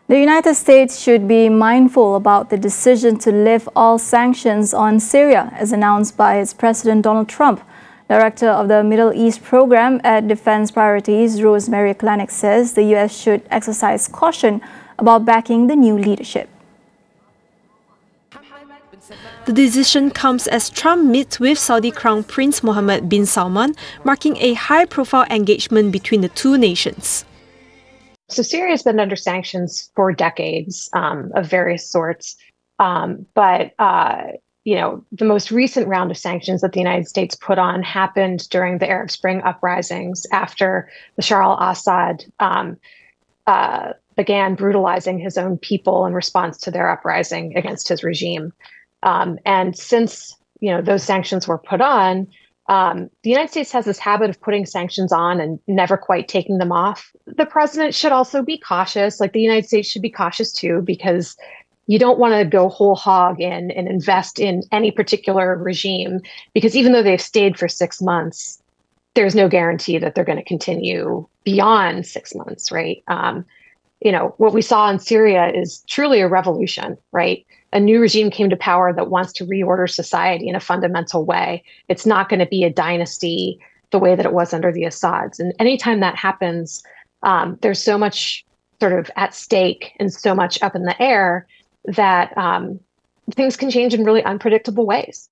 The United States should be mindful about the decision to lift all sanctions on Syria, as announced by its President Donald Trump. Director of the Middle East Program at Defense Priorities, Rosemary Kelanic, says the U.S. should exercise caution about backing the new leadership. The decision comes as Trump meets with Saudi Crown Prince Mohammed bin Salman, marking a high-profile engagement between the two nations. So Syria has been under sanctions for decades of various sorts. The most recent round of sanctions that the United States put on happened during the Arab Spring uprisings after Bashar al-Assad began brutalizing his own people in response to their uprising against his regime. And since those sanctions were put on, the United States has this habit of putting sanctions on and never quite taking them off. The president should also be cautious, like the United States should be cautious too, because you don't want to go whole hog in and invest in any particular regime, because even though they've stayed for 6 months, there's no guarantee that they're going to continue beyond 6 months, right? What we saw in Syria is truly a revolution, right? A new regime came to power that wants to reorder society in a fundamental way. It's not going to be a dynasty the way that it was under the Assads. And anytime that happens, there's so much sort of at stake and so much up in the air that things can change in really unpredictable ways.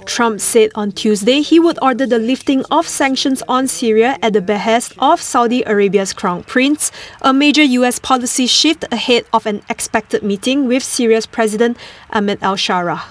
Trump said on Tuesday he would order the lifting of sanctions on Syria at the behest of Saudi Arabia's Crown Prince, a major U.S. policy shift ahead of an expected meeting with Syria's President Ahmed al-Shara.